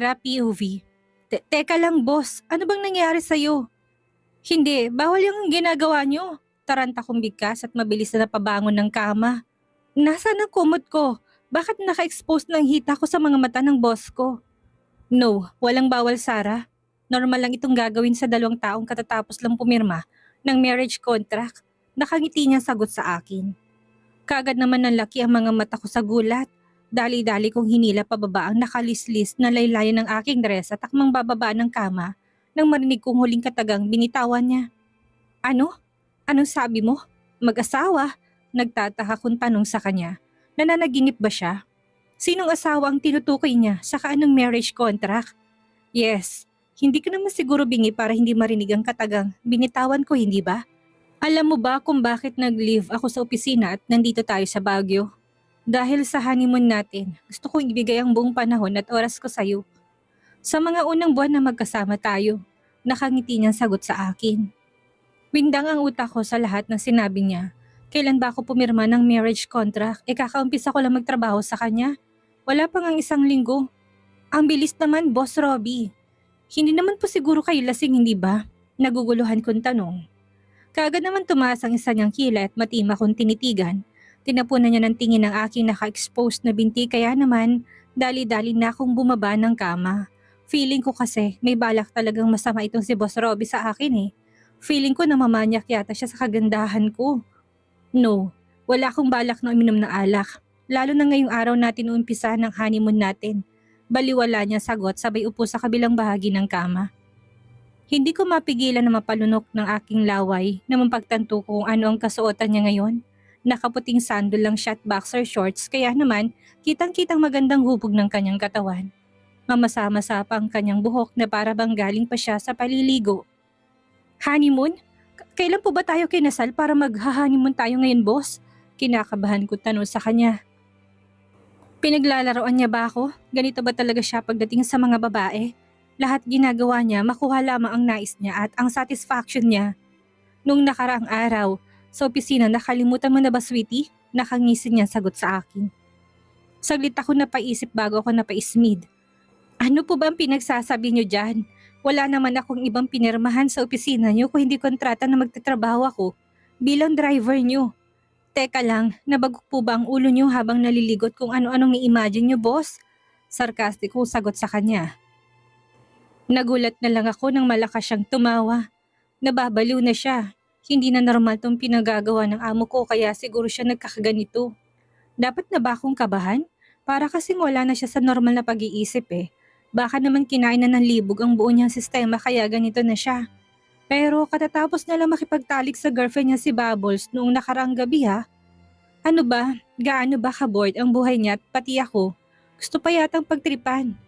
Sara, POV. Teka lang boss, ano bang nangyari sa'yo? Hindi, bawal yung ginagawa nyo. Taranta kong bigkas at mabilis na napabangon ng kama. Nasaan ang kumot ko? Bakit naka-expose ng hita ko sa mga mata ng boss ko? No, walang bawal Sara. Normal lang itong gagawin sa 2 taong katatapos lang pumirma ng marriage contract. Nakangiti niyang sagot sa akin. Kaagad naman nanlaki ang mga mata ko sa gulat. Dali-dali kong hinila pababa ang nakalislis na laylayan ng aking dress at akmang bababa ng kama nang marinig kong huling katagang binitawan niya. Ano? Anong sabi mo? Mag-asawa? Nagtataka kong tanong sa kanya. Nananaginip ba siya? Sinong asawa ang tinutukoy niya? Saka anong marriage contract? Yes, hindi ko naman siguro bingi para hindi marinig ang katagang binitawan ko, hindi ba? Alam mo ba kung bakit nag-leave ako sa opisina at nandito tayo sa Baguio? Dahil sa honeymoon natin, gusto kong ibigay ang buong panahon at oras ko sa'yo. Sa mga unang buwan na magkasama tayo, nakangiti niyang sagot sa akin. Windang ang utak ko sa lahat ng sinabi niya. Kailan ba ako pumirma ng marriage contract? Kakaumpisa ko lang magtrabaho sa kanya. Wala pang ang 1 linggo. Ang bilis naman, Boss Robbie. Hindi naman po siguro kayo lasing, hindi ba? Naguguluhan kong tanong. Kaagad naman tumaas ang isa niyang kilay at matima kong tinitigan. Tinapunan niya ng tingin ng aking naka-expose na binti kaya naman dali-dali na akong bumaba ng kama. Feeling ko kasi may balak talagang masama itong si Boss Robbie sa akin eh. Feeling ko namamanyak yata siya sa kagandahan ko. No, wala akong balak na uminom ng alak. Lalo na ngayong araw natin uumpisa ng honeymoon natin. Baliwala niya sagot sabay upo sa kabilang bahagi ng kama. Hindi ko mapigilan na mapalunok ng aking laway na mapagtanto kung ano ang kasuotan niya ngayon. Nakaputing sandal lang siya at boxer shorts kaya naman kitang-kitang magandang hubog ng kanyang katawan. Mamasa-masa pa ang kanyang buhok na para bang galing pa siya sa paliligo. Honeymoon? Kailan po ba tayo kinasal para mag-honeymoon tayo ngayon, boss? Kinakabahan ko tanong sa kanya. Pinaglalaroan niya ba ako? Ganito ba talaga siya pagdating sa mga babae? Lahat ginagawa niya makuha lamang ang nais niya at ang satisfaction niya. Nung nakaraang araw, sa opisina nakalimutan mo na ba sweetie? Nakangisi niya sagot sa akin. Saglit ako napaisip bago ako napaismid. Ano po ba ang pinagsasabi niyo dyan? Wala naman akong ibang pinirmahan sa opisina niyo kung hindi kontrata na magtatrabaho ako bilang driver niyo. Teka lang, nabagok po ba ang ulo niyo habang naliligot kung ano-anong ni-imagine niyo, boss? Sarkastik kong sagot sa kanya. Nagulat na lang ako nang malakas siyang tumawa. Nababaliw na siya. Hindi na normal tong pinagagawa ng amo ko kaya siguro siya nagkakaganito. Dapat na ba akong kabahan? Para kasing wala na siya sa normal na pag-iisip eh. Baka naman kinain na ng libog ang buo niyang sistema kaya ganito na siya. Pero katatapos na lang makipagtalik sa girlfriend niya si Bubbles noong nakaraang gabi ha. Ano ba? Gaano ba ka-bored ang buhay niya at pati ako? Gusto pa yatang pagtripan.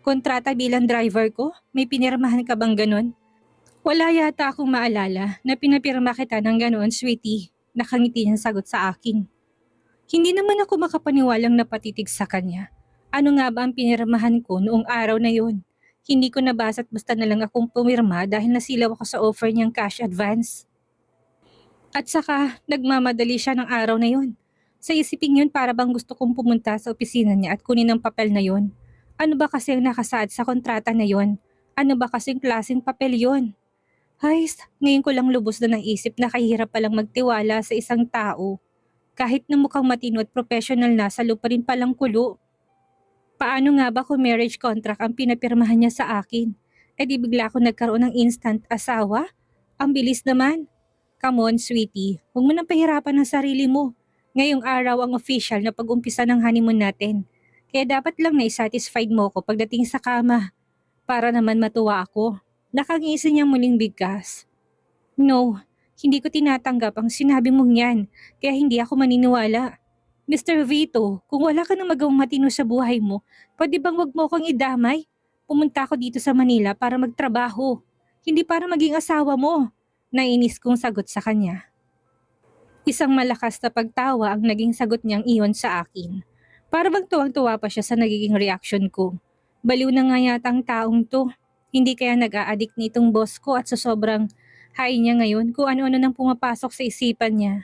Kontrata bilang driver ko? May pinirmahan ka bang ganon? Wala yata akong maalala na pinapirma kita ng ganoon, sweetie. Nakangiti niyang sagot sa akin. Hindi naman ako makapaniwalang napatitig sa kanya. Ano nga ba ang pinirmahan ko noong araw na yon? Hindi ko nabasa at basta na lang akong pumirma dahil nasilaw ako sa offer niyang cash advance. At saka, nagmamadali siya ng araw na yon. Sa isipin yun para bang gusto kong pumunta sa opisina niya at kunin ang papel na yon. Ano ba kasi ang nakasaad sa kontrata na yon? Ano ba kasing klaseng papel yon? Ay, ngayon ko lang lubos na naisip na kahirap palang magtiwala sa isang tao. Kahit na mukhang matino at professional na, salo pa rin palang kulo. Paano nga ba kung marriage contract ang pinapirmahan niya sa akin? Eh di bigla ako nagkaroon ng instant asawa? Ang bilis naman. Come on, sweetie. Huwag mo nang pahirapan ang sarili mo. Ngayong araw ang official na pag-umpisa ng honeymoon natin. Kaya dapat lang na-satisfied mo ko pagdating sa kama. Para naman matuwa ako. Nakangisi niyang muling bigkas. No, hindi ko tinatanggap ang sinabi mong yan, kaya hindi ako maniniwala. Mr. Vito, kung wala ka nang magawang matino sa buhay mo, pwede bang wag mo akong idamay? Pumunta ako dito sa Manila para magtrabaho, hindi para maging asawa mo. Nainis kong sagot sa kanya. Isang malakas na pagtawa ang naging sagot niyang iyon sa akin. Para bang tuwang-tuwa pa siya sa nagiging reaksyon ko. Baliw na nga yata ang taong to. Hindi kaya nag-a-addict nitong boss ko at sa sobrang high niya ngayon kung ano-ano nang pumapasok sa isipan niya.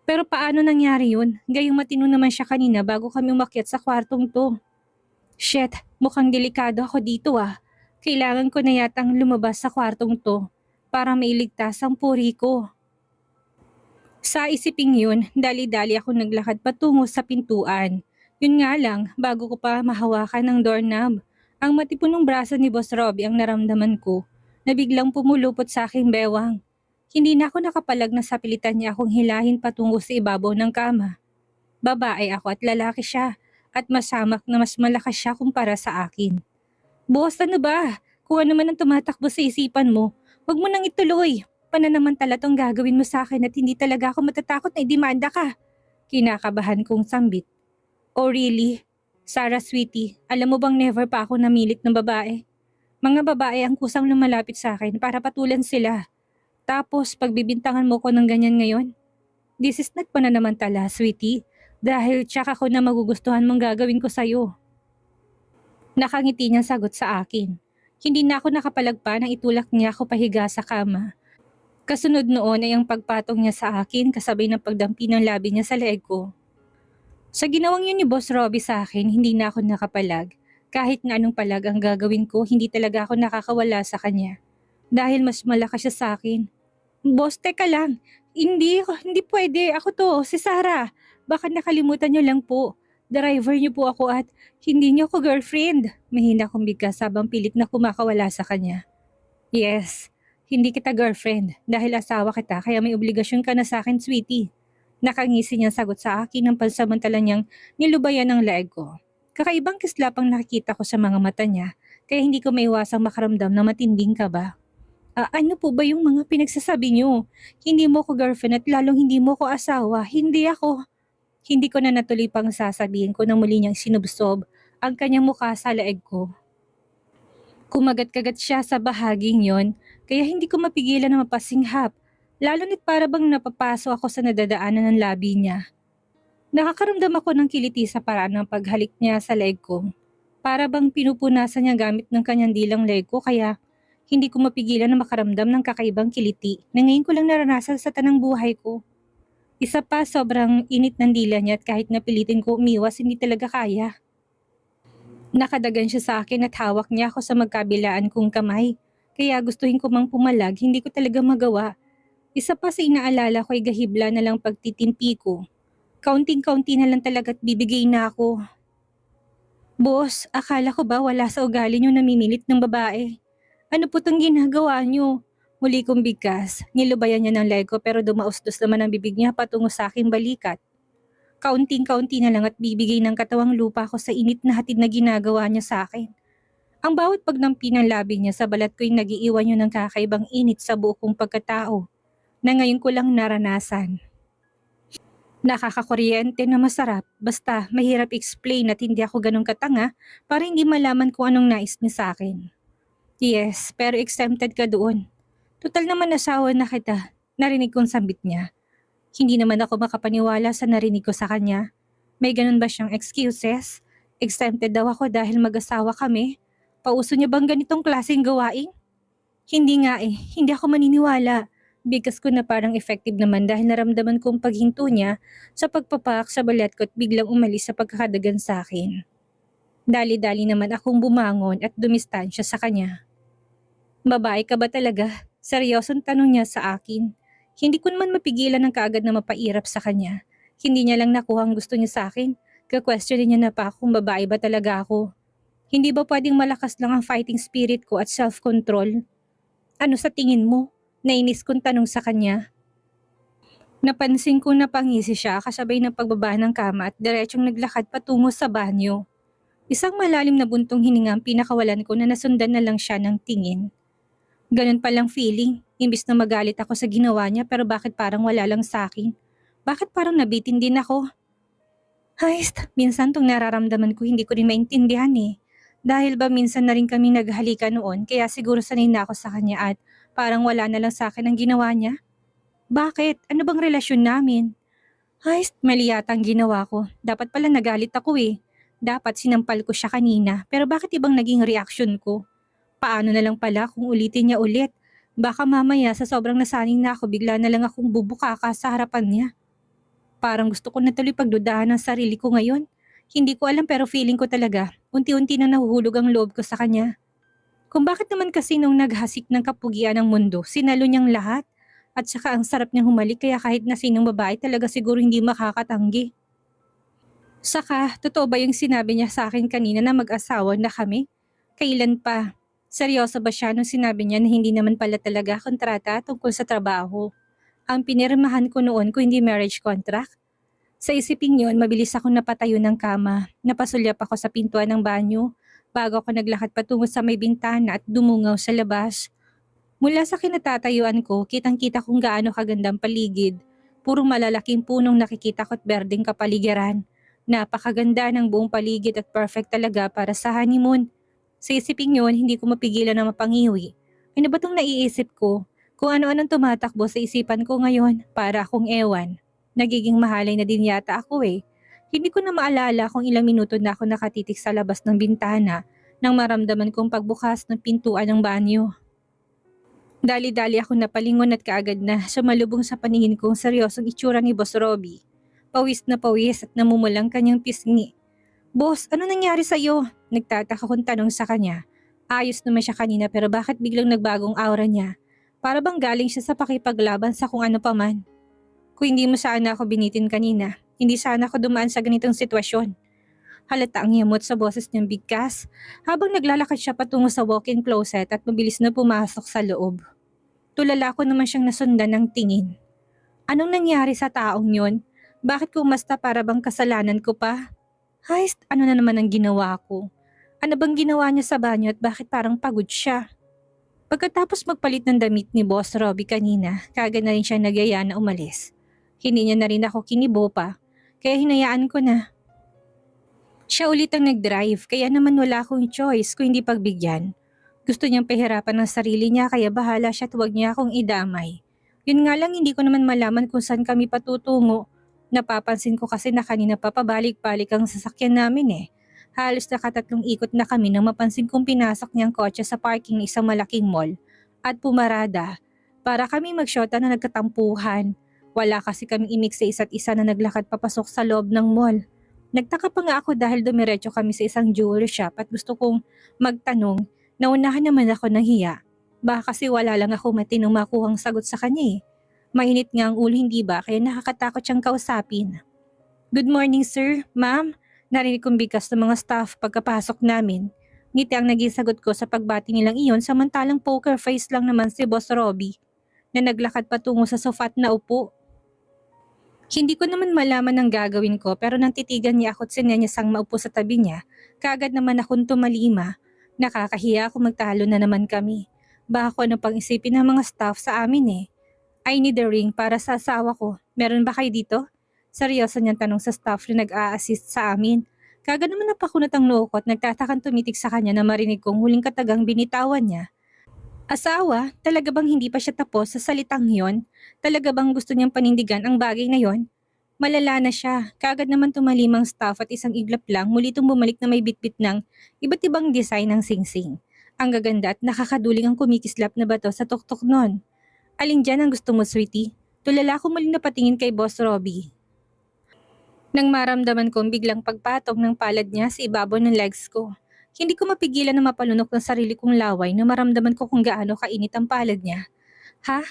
Pero paano nangyari yun? Gayong matino naman siya kanina bago kami umakyat sa kwartong to. Shit, mukhang delikado ako dito ah. Kailangan ko na yatang lumabas sa kwartong to para mailigtas ang puri ko. Sa isiping yun, dali-dali ako naglakad patungo sa pintuan. Yun nga lang, bago ko pa mahawakan ng doorknob, ang matipunong braso ni Boss Robbie ang naramdaman ko na biglang pumulupot sa aking bewang. Hindi na ako nakapalag na sapilitan niya akong hilahin patungo sa ibabaw ng kama. Babae ako at lalaki siya at masamak na mas malakas siya kumpara sa akin. Boss, ano ba? Kung ano man ang tumatakbo sa isipan mo, huwag mo nang ituloy. Pananamantala tong gagawin mo sa akin at hindi talaga ako matatakot na idemanda ka. Kinakabahan kong sambit. Oh really? Sarah sweetie, alam mo bang never pa ako namilit ng babae? Mga babae ang kusang lumalapit sa akin para patulan sila. Tapos pagbibintangan mo ko ng ganyan ngayon? This is not pananamantala, sweetie. Dahil tsaka ko na magugustuhan mong gagawin ko sa'yo. Nakangiti niyang sagot sa akin. Hindi na ako nakapalagpa nang itulak niya ako pahiga sa kama. Kasunod noon ay ang pagpatong niya sa akin kasabay ng pagdampi ng labi niya sa leeg ko. Sa ginawang yun ni Boss Robbie sa akin, hindi na ako nakapalag. Kahit na anong palag ang gagawin ko, hindi talaga ako nakakawala sa kanya. Dahil mas malakas siya sa akin. Boss, teka lang. Hindi pwede. Ako to, si Sarah. Baka nakalimutan niyo lang po. Driver niyo po ako at hindi niyo ako girlfriend. Mahina kong bigkas habang pilit na kumakawala sa kanya. Yes, hindi kita girlfriend dahil asawa kita kaya may obligasyon ka na sa akin, sweetie. Nakangisi niyang sagot sa akin ng pansamantala niyang nilubayan ng leeg ko. Kakaibang kislapang nakikita ko sa mga mata niya kaya hindi ko maiwasang makaramdam na matinding kaba. Ano po ba yung mga pinagsasabi niyo? Hindi mo ko girlfriend at lalong hindi mo ko asawa. Hindi ako. Hindi ko na natuloy pang sasabihin ko nang muli niyang sinubsob ang kanyang mukha sa leeg ko. Kumagat-kagat siya sa bahaging yon, kaya hindi ko mapigilan na mapasinghap, lalo na't para bang napapaso ako sa nadadaanan ng labi niya. Nakakaramdam ako ng kiliti sa paraan ng paghalik niya sa leeg ko. Para bang pinupunasan niya gamit ng kanyang dilang leeg ko kaya hindi ko mapigilan na makaramdam ng kakaibang kiliti na ngayon ko lang naranasan sa tanang buhay ko. Isa pa sobrang init ng dila niya at kahit napilitin ko umiwas hindi talaga kaya. Nakadagan siya sa akin at hawak niya ako sa magkabilaan kong kamay. Kaya gustuhin ko mang pumalag, hindi ko talaga magawa. Isa pa sa inaalala ko ay gahibla na lang pagtitimpi ko. Kaunting-kaunti na lang talaga at bibigay na ako. Boss, akala ko ba wala sa ugali niyo namimilit ng babae? Ano po itong ginagawa niyo? Muli kong bigkas, nilubayan niya ng leg ko pero dumausdos naman ang bibig niya patungo sa aking balikat. Kaunting-kaunti na lang at bibigay ng katawang lupa ko sa init na hatid na ginagawa niya sa akin. Ang bawat pagnampi ng labi niya sa balat ko'y nagiiwan yun ng kakaibang init sa buo kong pagkatao na ngayon ko lang naranasan. Nakakakuryente na masarap, basta mahirap explain at hindi ako ganun katanga para hindi malaman kung anong nais niya sa akin. Yes, pero exempted ka doon. Tutal naman asawa na kita, narinig kong sambit niya. Hindi naman ako makapaniwala sa narinig ko sa kanya. May ganun ba siyang excuses? Exempted daw ako dahil mag-asawa kami? Pauso niya bang ganitong klaseng gawain? Hindi nga hindi ako maniniwala. Bigkas ko na parang effective naman dahil naramdaman kong paghinto niya sa pagpapak sa balat ko at biglang umalis sa pagkakadagan sa akin. Dali-dali naman akong bumangon at dumistansya sa kanya. Babae ka ba talaga? Seryosong tanong niya sa akin. Hindi ko naman mapigilan ng kaagad na mapairap sa kanya. Hindi niya lang nakuha ang gusto niya sa akin. Ka-questionin niya na pa kung babae ba talaga ako. Hindi ba pwedeng malakas lang ang fighting spirit ko at self-control? Ano sa tingin mo? Nainis kong tanong sa kanya. Napansin ko na pangisi siya kasabay ng pagbaba ng kama at diretsong naglakad patungo sa banyo. Isang malalim na buntong hininga ang pinakawalan ko na nasundan na lang siya ng tingin. Ganun palang feeling, imbis na magalit ako sa ginawa niya pero bakit parang wala lang sa akin? Bakit parang nabitin din ako? Haist, minsan tong nararamdaman ko hindi ko rin maintindihan Dahil ba minsan na rin kami naghalikan noon kaya siguro sanay na ako sa kanya at parang wala na lang sa akin ang ginawa niya? Bakit? Ano bang relasyon namin? Haist, mali yata ang ginawa ko. Dapat pala nagalit ako Dapat sinampal ko siya kanina pero bakit ibang naging reaksyon ko? Paano na lang pala kung ulitin niya ulit? Baka mamaya sa sobrang nasaning na ako bigla na lang akong bubukaka sa harapan niya. Parang gusto ko na tuloy pagdudahan ng sarili ko ngayon. Hindi ko alam pero feeling ko talaga, unti-unti na nahuhulog ang loob ko sa kanya. Kung bakit naman kasi nung naghasik ng kapugian ng mundo, sinalo niyang lahat. At saka ang sarap niyang humalik kaya kahit na sinong babae talaga siguro hindi makakatanggi. Saka, totoo ba yung sinabi niya sa akin kanina na mag-asawa na kami? Kailan pa? Seryoso ba siya nung sinabi niya na hindi naman pala talaga kontrata tungkol sa trabaho? Ang pinirmahan ko noon kung hindi marriage contract? Sa isipin yun, mabilis akong napatayo ng kama. Napasulyap ako sa pintuan ng banyo bago ako naglakad patungo sa may bintana at dumungaw sa labas. Mula sa kinatatayuan ko, kitang-kita kung gaano kagandang paligid. Purong malalaking punong nakikita ko at berdeng kapaligiran. Napakaganda ng buong paligid at perfect talaga para sa honeymoon. Sa isipin yun, hindi ko mapigilan na mapangiwi. Ano ba itong naiisip ko? Kung ano-anong tumatakbo sa isipan ko ngayon, para akong ewan. Nagiging mahalay na din yata ako eh. Hindi ko na maalala kung ilang minuto na ako nakatitik sa labas ng bintana nang maramdaman kong pagbukas ng pintuan ng banyo. Dali-dali ako napalingon at kaagad na sumalubong sa paningin kong seryosong itsura ni Boss Robbie. Pawis na pawis at namumulang kanyang pisngi. "Boss, ano nangyari sa'yo?" Nagtataka kong tanong sa kanya. Ayos naman siya kanina pero bakit biglang nagbagong aura niya? Para bang galing siya sa pakipaglaban sa kung ano paman. Kung hindi mo sana ako binitin kanina, hindi sana ako dumaan sa ganitong sitwasyon. Halata ang yamot sa boses niyang bigkas habang naglalakad siya patungo sa walk-in closet at mabilis na pumasok sa loob. Tulala ko naman siyang nasundan ng tingin. Anong nangyari sa taong yon? Bakit kumasta para bang kasalanan ko pa? Heist, ano na naman ang ginawa ko? Ano bang ginawa niya sa banyo at bakit parang pagod siya? Pagkatapos magpalit ng damit ni Boss Robbie kanina, kaagad na rin siya nagyaya na umalis. Hindi niya na rin ako kinibo pa, kaya hinayaan ko na. Siya ulit ang nag-drive, kaya naman wala akong choice kung hindi pagbigyan. Gusto niyang pahirapan ng sarili niya kaya bahala siya at huwag niya akong idamay. Yun nga lang hindi ko naman malaman kung saan kami patutungo. Napapansin ko kasi na kanina pa pabalik-balik ang sasakyan namin eh. Halos nakatatlong ikot na kami nang mapansin kong pinasok niyang kotse sa parking ng isang malaking mall at pumarada. Para kami magsyota na nagkatampuhan. Wala kasi kaming imik sa isa't isa na naglakad papasok sa loob ng mall. Nagtaka pa nga ako dahil dumiretso kami sa isang jewelry shop at gusto kong magtanong. Naunahan naman ako ng hiya. Baka kasi wala lang ako matinong makuhang sagot sa kanya eh. Mainit nga ang ulo hindi ba kaya nakakatakot siyang kausapin. "Good morning sir, ma'am." Narinig kong bigkas ng mga staff pagkapasok namin. Ngiti ang naging sagot ko sa pagbati nilang iyon samantalang poker face lang naman si Boss Robbie na naglakad patungo sa sofa at naupo. Hindi ko naman malaman ang gagawin ko pero nang titigan niya ako at sinenyasang maupo sa tabi niya, kaagad naman akong tumalima. Nakakahiya kung magtalo na naman kami. Baka kung ano pang isipin ng mga staff sa amin eh. "I need a ring para sa asawa ko. Meron ba kayo dito?" Seryoso niyang tanong sa staff na nag-a-assist sa amin. Kaagad naman napakunot ang noo ko at nagtatakang tumitig sa kanya na marinig kong huling katagang binitawan niya. Asawa? Talaga bang hindi pa siya tapos sa salitang yon? Talaga bang gusto niyang panindigan ang bagay na yon? Malala na siya. Kaagad naman tumalimang staff at isang iglap lang muli itong bumalik na may bitbit ng iba't ibang design ng singsing. Ang gaganda at nakakaduling ang kumikislap na bato sa tuktok nun. "Alin dyan ang gusto mo, sweetie?" Tulala ko muli na patingin kay Boss Robbie. Nang maramdaman kong biglang pagpatong ng palad niya sa ibabaw ng legs ko. Hindi ko mapigilan na mapalunok ng sarili kong laway na maramdaman ko kung gaano kainit ang palad niya. "Ha?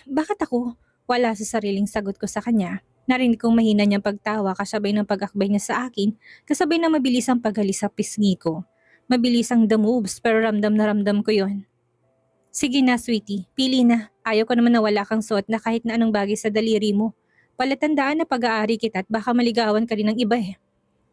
Bakit ako?" Wala sa sariling sagot ko sa kanya. Narinig kong mahina niyang pagtawa kasabay ng pag-akbay niya sa akin, kasabay ng mabilis ang paghalis sa pisngi ko. Mabilis ang the moves pero ramdam na ramdam ko yon. "Sige na sweetie, pili na. Ayaw ko naman na wala kang suot na kahit na anong bagay sa daliri mo. Palatandaan na pag-aari kita at baka maligawan ka rin ng iba eh."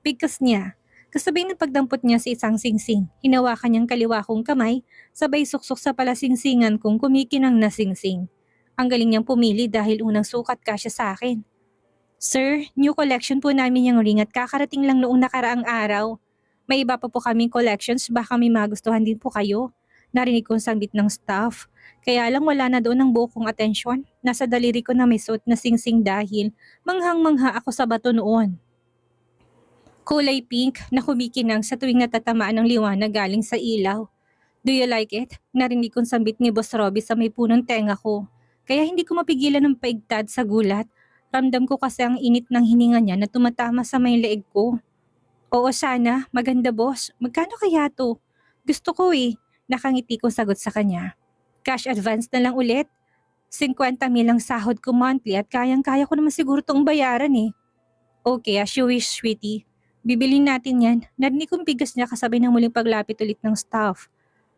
Bigkas niya. Kasabay ng pagdampot niya sa isang singsing, hinawakan niyang kaliwa kong kamay, sabay suksok sa palasingsingan kong kumikinang na singsing. Ang galing niyang pumili dahil unang sukat kasya sa akin. "Sir, new collection po namin yung ring at kakarating lang noong nakaraang araw. May iba pa po kaming collections, baka may magustuhan din po kayo." Narinig kong sambit ng staff. Kaya lang wala na doon ang buo kong atensyon. Nasa daliri ko na may suot na singsing dahil manghang-mangha ako sa bato noon. Kulay pink na kumikinang sa tuwing natatamaan ng liwanag galing sa ilaw. "Do you like it?" Narinig kong sambit ni Boss Robbie sa may punong tenga ko. Kaya hindi ko mapigilan ng paigtad sa gulat. Ramdam ko kasi ang init ng hininga niya na tumatama sa may leeg ko. Oo sana, maganda boss. Magkano kaya to? Gusto ko eh. Nakangiti ko sagot sa kanya. Cash advance na lang ulit. 50,000 ang sahod ko monthly at kayang-kaya ko naman siguro tong bayaran eh. Okay, as you wish, sweetie. Bibilin natin yan. Narinig kong bigas niya kasabay ng muling paglapit ulit ng staff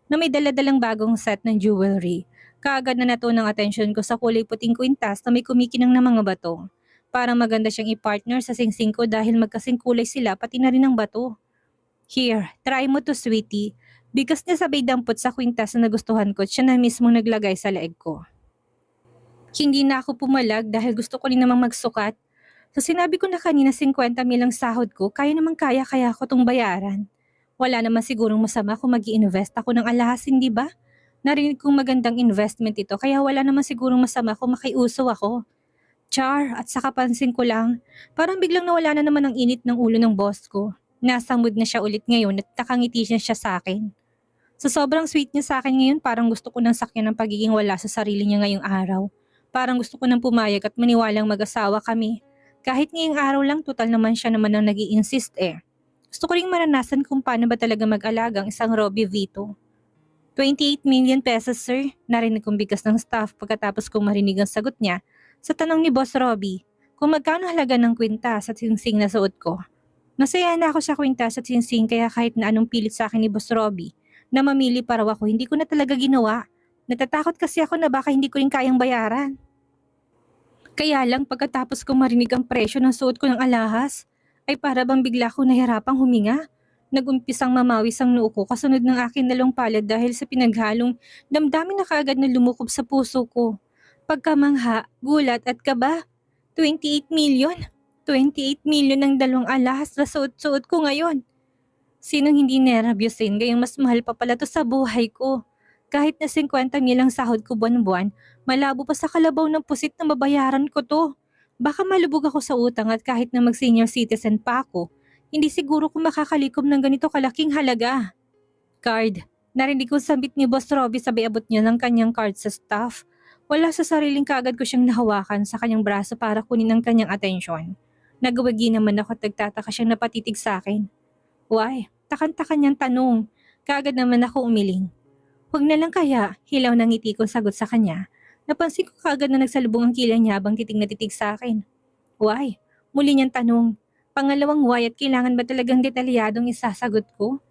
na may daladalang bagong set ng jewelry. Kaagad na nato ng atensyon ko sa kulay puting kwintas na may kumikinang na mga bato. Parang maganda siyang i-partner sa singsing ko dahil magkasing kulay sila pati na rin ang bato. Here, try mo to sweetie. Bigas niya sabay dampot sa kwintas na nagustuhan ko at siya na mismo naglagay sa leeg ko. Hindi na ako pumalag dahil gusto ko rin namang magsukat. So sinabi ko na kanina 50,000 ang sahod ko, kaya naman kaya ko tong bayaran. Wala naman sigurong masama kung mag-i-invest ako ng alahas, hindi ba? Narinig kong magandang investment ito kaya wala naman sigurong masama kung makiuso ako. Char, at saka pansin ko lang, parang biglang nawala na naman ang init ng ulo ng boss ko. Nasa mood na siya ulit ngayon at nakangiti siya sa akin. Sa sobrang sweet niya sa akin ngayon, parang gusto ko nang sakyan ng pagiging wala sa sarili niya ngayong araw. Parang gusto ko nang pumayag at maniwalang mag-asawa kami. Kahit ngayong araw lang, total naman siya naman ang nag-i-insist eh. Gusto ko ring maranasan kung paano ba talaga mag-alaga ang isang Robbie Vito. 28 million pesos sir, narinig kong bigkas ng staff pagkatapos kong marinig ang sagot niya sa tanong ni Boss Robbie kung magkano halaga ng kwintas at singsing na suot ko. Nasaya na ako sa kwintas at singsing kaya kahit na anong pilit sa akin ni Boss Robbie na mamili para ako hindi ko na talaga ginawa. Natatakot kasi ako na baka hindi ko rin kayang bayaran. Kaya lang pagkatapos kong marinig ang presyo ng suot ko ng alahas, ay para bang bigla ko nahirapang huminga. Nagumpisang mamawis ang noo ko kasunod ng aking dalawang palad dahil sa pinaghalong damdamin na kaagad na lumukob sa puso ko. Pagkamangha, gulat at kaba. 28 million? 28 million ang dalawang alahas na suot-suot ko ngayon. Sinong hindi nervyusin gayong mas mahal pa pala to sa buhay ko. Kahit na 50,000 ang sahod ko buwan-buwan, malabo pa sa kalabaw ng pusit na mabayaran ko to. Baka malubog ako sa utang at kahit na mag-senior citizen pa ako, hindi siguro ko makakalikom ng ganito kalaking halaga. Card. Narinig ko sabit ni Boss Robbie sabay abot niya ng kanyang card sa staff. Wala sa sariling kaagad ko siyang nahawakan sa kanyang braso para kunin ang kanyang atensyon. Nagawagi naman ako at nagtataka siyang napatitig sa akin. Why? Takan-takan niyang tanong. Kaagad naman ako umiling. Huwag na lang kaya, hilaw ng ngiti ko sagot sa kanya. Napansin ko kaagad na nagsalubong ang kilay niya habang titig na titig sa akin. Why? Muli niyang tanong. Pangalawang why at kailangan ba talagang detalyadong isasagot ko?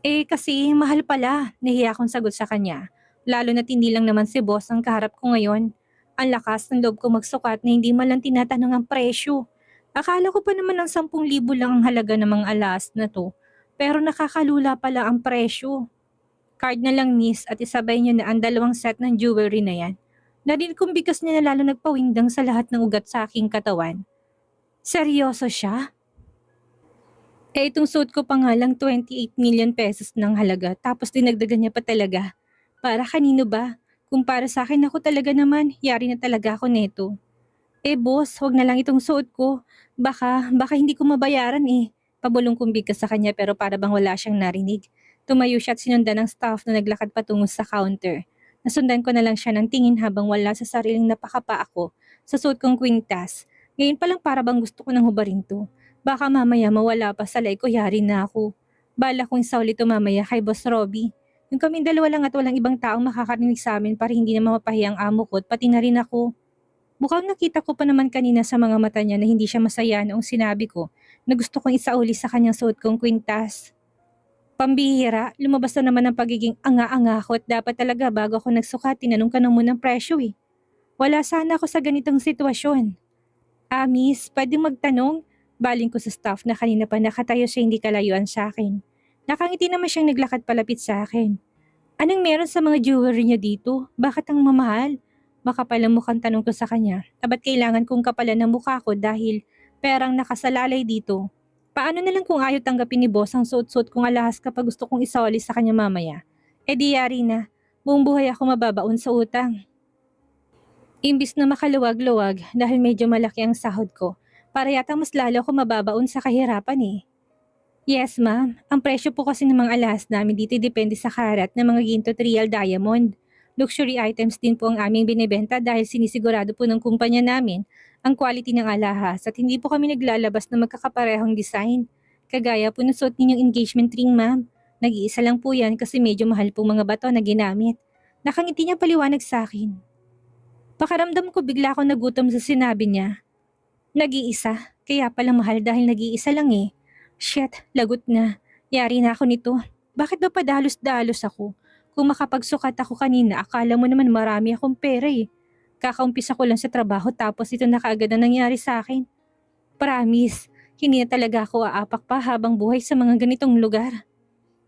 Eh kasi mahal pala, nahiya akong sagot sa kanya. Lalo na hindi lang naman si boss ang kaharap ko ngayon. Ang lakas ng loob ko magsukat na hindi man lang tinatanong ang presyo. Akala ko pa naman ng 10,000 lang ang halaga ng mga alas na to. Pero nakakalula pala ang presyo. Card na lang miss at isabay niyo na ang dalawang set ng jewelry na yan. Narinig kong bigas niya na lalo nagpawindang sa lahat ng ugat sa aking katawan. Seryoso siya? Eh itong suit ko pa nga lang 28 million pesos ng halaga tapos dinagdagan niya pa talaga. Para kanino ba? Kung para sa akin ako talaga naman, yari na talaga ako neto. Eh boss, wag na lang itong suot ko. Baka hindi ko mabayaran eh. Pabulong kong bigkas sa kanya pero para bang wala siyang narinig. Tumayo siya at sinundan ng staff na naglakad patungo sa counter. Nasundan ko na lang siya ng tingin habang wala sa sariling napakapa ako sa suot kong kwintas. Ngayon pa lang para bang gusto ko nang hubarin to. Baka mamaya mawala pa sa lay ko, yari na ako. Bala kong isa ulit mamaya kay Boss Robbie. Yung kaming dalawa lang at walang ibang taong makakarinig sa amin para hindi na mapahiya ang amo ko at pati na rin ako. Mukhang nakita ko pa naman kanina sa mga mata niya na hindi siya masaya noong sinabi ko na gusto kong isauli sa kanyang suot kong kwintas. Pambihira, lumabas na naman ang pagiging anga-anga ko at dapat talaga bago ako nagsukat tinanong ka ng munang presyo eh. Wala sana ako sa ganitong sitwasyon. Ah miss, pwedeng magtanong? Baling ko sa staff na kanina pa nakatayo siya hindi kalayuan sa akin. Nakangiti naman siyang naglakad palapit sa akin. Anong meron sa mga jewelry niya dito? Bakit ang mamahal? Makapal ang mukhang tanong ko sa kanya. Ba't kailangan kong kapalan ng mukha ko dahil perang nakasalalay dito? Paano na lang kung ayaw tanggapin ni boss ang suot-suot kong alahas kapag gusto kong isoli sa kanya mamaya? Eh di yari na. Buong buhay ako mababaon sa utang. Imbis na makaluwag-luwag dahil medyo malaki ang sahod ko, para yata mas lalo ako mababaon sa kahirapan eh. Yes ma'am, ang presyo po kasi ng mga alahas namin dito depende sa karat ng mga ginto at real diamond. Luxury items din po ang aming binibenta dahil sinisigurado po ng kumpanya namin ang quality ng alahas at hindi po kami naglalabas ng magkakaparehong design. Kagaya po ng suot ninyong engagement ring, ma'am. Nag-iisa lang po yan kasi medyo mahal po mga bato na ginamit. Nakangiti niya paliwanag sa akin. Pakaramdam ko bigla akong nagutom sa sinabi niya. Nag-iisa, kaya pala mahal dahil nag-iisa lang eh. Shit, lagot na. Yari na ako nito. Bakit ba padalos-dalos ako? Kung makapagsukat ako kanina, akala mo naman marami akong pera eh. Kakaumpisa ko lang sa trabaho tapos ito na kaagad ang nangyari sa akin. Promise, hindi na talaga ako aapak pa habang buhay sa mga ganitong lugar.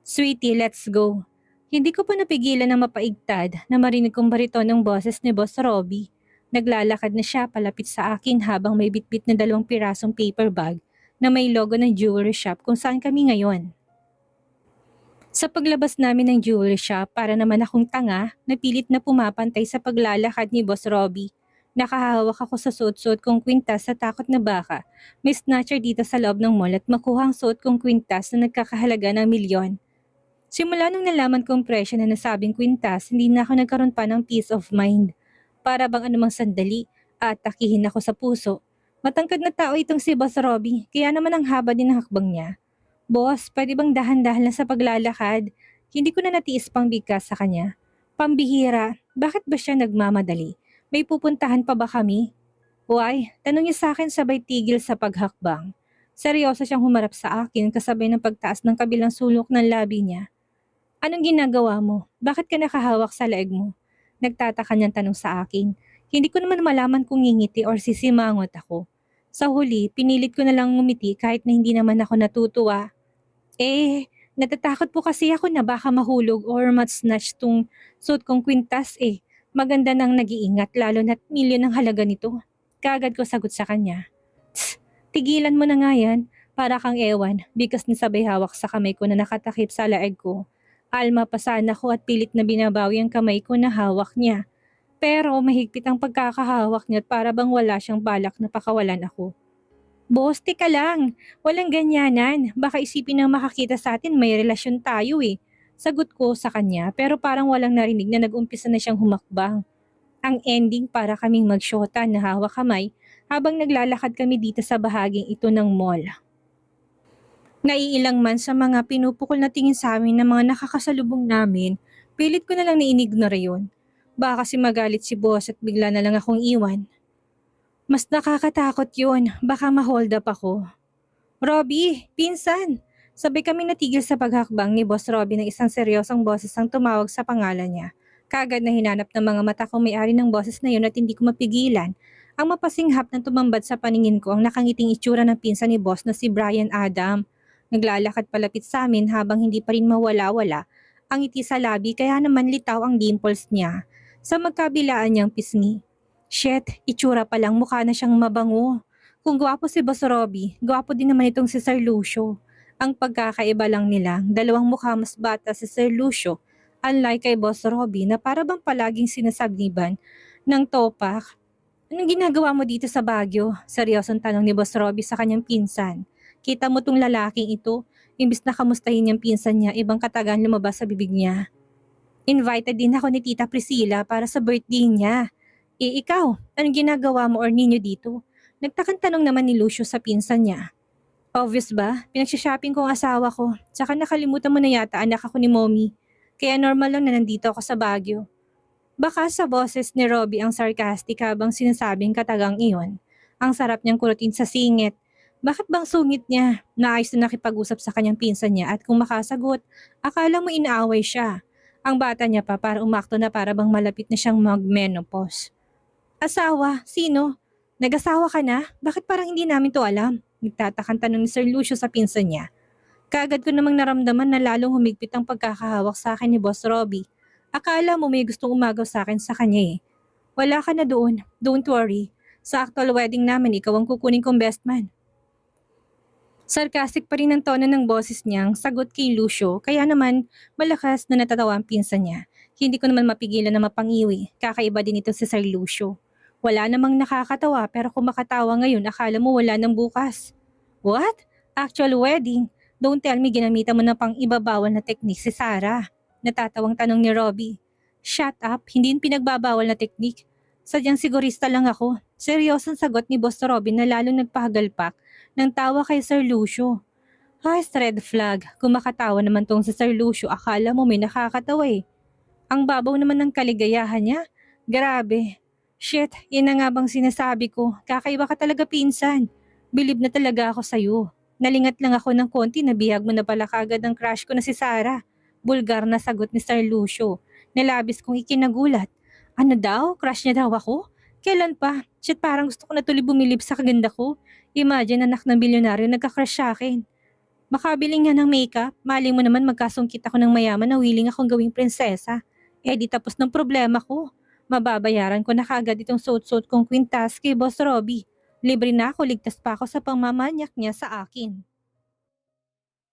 Sweetie, let's go. Hindi ko pa napigilan na mapaigtad na marinig kong bariton ng boses ni Boss Robbie. Naglalakad na siya palapit sa akin habang may bitbit na 2 pirasong paper bag na may logo ng jewelry shop kung saan kami ngayon. Sa paglabas namin ng jewelry shop, para naman akong tanga, napilit na pumapantay sa paglalakad ni Boss Robbie. Nakahawak ako sa suot-suot kong kwintas sa takot na baka. May snatcher dito sa loob ng mall at makuha ang suot kong kwintas na nagkakahalaga ng milyon. Simula nung nalaman kong presyo na nasabing kwintas, hindi na ako nagkaroon pa ng peace of mind. Para bang anumang sandali, atakihin ako sa puso. Matangkad na tao itong si Boss Robbie, kaya naman ang haba din ng hakbang niya. Boss, pwede bang dahan-dahan lang sa paglalakad? Hindi ko na natiis pang bigkas sa kanya. Pambihira, bakit ba siya nagmamadali? May pupuntahan pa ba kami? Why? Tanong niya sa akin sabay tigil sa paghakbang. Seryoso siyang humarap sa akin kasabay ng pagtaas ng kabilang sulok ng labi niya. Anong ginagawa mo? Bakit ka nakahawak sa leeg mo? Nagtataka niyang tanong sa akin. Hindi ko naman malaman kung ngingiti or sisimangot ako. Sa huli, pinilit ko na lang ngumiti kahit na hindi naman ako natutuwa. Natatakot po kasi ako na baka mahulog or mat-snatch tong suit kong kwintas eh. Maganda nang nag-iingat lalo na't milyon ang halaga nito. Kaagad ko sagot sa kanya. Tss, tigilan mo na nga yan. Para kang ewan, bigas ni sabay hawak sa kamay ko na nakatakip sa leeg ko. Alma pa sana ko at pilit na binabawi ang kamay ko na hawak niya. Pero mahigpit ang pagkakahawak niya at para bang wala siyang balak na pakawalan ako. Boss, tika lang. Walang ganyanan. Baka isipin ng makakita sa atin may relasyon tayo eh. Sagot ko sa kanya pero parang walang narinig na nag-umpisa na siyang humakbang. Ang ending para kaming magsyota na hawak kamay habang naglalakad kami dito sa bahaging ito ng mall. Naiilang man sa mga pinupukol na tingin sa amin ng mga nakakasalubong namin, pilit ko na lang na-inignore yun. Baka kasi magalit si boss at bigla na lang akong iwan. Mas nakakatakot yun, baka ma-hold up ako. Robbie, pinsan! Sabay kami natigil sa paghakbang ni Boss Robbie ng isang seryosong boses ang tumawag sa pangalan niya. Kagad na hinanap ng mga mata kong may-ari ng boses na yun at hindi ko mapigilan. Ang mapasinghap na tumambad sa paningin ko ang nakangiting itsura ng pinsan ni boss na si Brian Adam. Naglalakad palapit sa amin habang hindi pa rin mawala-wala ang ngiti sa labi kaya naman litaw ang dimples niya sa magkabilaan niyang pisngi. Shit, itsura pa lang mukha na siyang mabango. Kung gwapo si Boss Robbie, gwapo din naman itong si Sir Lucio. Ang pagkakaiba lang nila, dalawang mukha mas bata si Sir Lucio, unlike kay Boss Robbie na para bang palaging sinasagniban ng topak. Anong ginagawa mo dito sa Baguio? Seryosong tanong ni Boss Robbie sa kanyang pinsan. Kita mo tong lalaking ito, imbis na kamustahin niyang pinsan niya, ibang katagan lumabas sa bibig niya. Invited din ako ni Tita Priscilla para sa birthday niya. Ikaw, anong ginagawa mo or ninyo dito? Nagtakang tanong naman ni Lucio sa pinsan niya. Obvious ba? Pinagsha-shopping ko ang asawa ko. Tsaka nakalimutan mo na yata anak ako ni Mommy. Kaya normal lang na nandito ako sa Baguio. Baka sa boses ni Robbie ang sarcastic habang sinasabing katagang iyon. Ang sarap niyang kurutin sa singit. Bakit bang sungit niya? Naayos na nakipag-usap sa kanyang pinsan niya at kung makasagot, akala mo inaaway siya. Ang bata niya pa para umakto na para bang malapit na siyang mag-menopause. Asawa? Sino? Nag-asawa ka na? Bakit parang hindi namin to alam? Nagtatakang tanong ni Sir Lucio sa pinsan niya. Kaagad ko namang naramdaman na lalong humigpit ang pagkakahawak sa akin ni Boss Robbie. Akala mo may gustong umagaw sa akin sa kanya eh. Wala ka na doon. Don't worry. Sa actual wedding namin, ikaw ang kukunin kong best man. Sarcastic pa rin ang tono ng boses niyang sagot kay Lucio kaya naman malakas na natatawa ang pinsan niya. Hindi ko naman mapigilan na mapangiwi. Kakaiba din ito si Sir Lucio. Wala namang nakakatawa pero kung makatawa ngayon akala mo wala nang bukas. What? Actual wedding? Don't tell me ginamitan mo na pang ibabawal na teknik si Sarah. Natatawang tanong ni Robbie. Shut up, hindi yun pinagbabawal na teknik. Sadyang sigurista lang ako. Seryosong sagot ni Boss Robbie na lalong nagpahagalpak ng tawa kay Sir Lucio. Red flag. Kung makatawa naman tong si Sir Lucio, akala mo may nakakatawa eh. Ang babaw naman ng kaligayahan niya. Grabe. Shit, yun na nga bang sinasabi ko. Kakaiba ka talaga pinsan. Bilib na talaga ako sa'yo. Nalingat lang ako ng konti, nabihag mo na pala kagad ang crush ko na si Sarah. Bulgar na sagot ni Sir Lucio. Nalabis kong ikinagulat. Ano daw? Crush niya daw ako? Kailan pa? Shit, parang gusto ko na tuloy bumilib sa kaganda ko. Imagine anak ng bilyonaryo nagka-crush sa akin. Makabili nga ng makeup, mali mo naman magkasungkit ako ng mayaman na willing akong gawing prinsesa. Eh di tapos ng problema ko. Mababayaran ko na kagad itong suot-suot kong kwintas kay Boss Robbie. Libre na ako, ligtas pa ako sa pangmamanyak niya sa akin.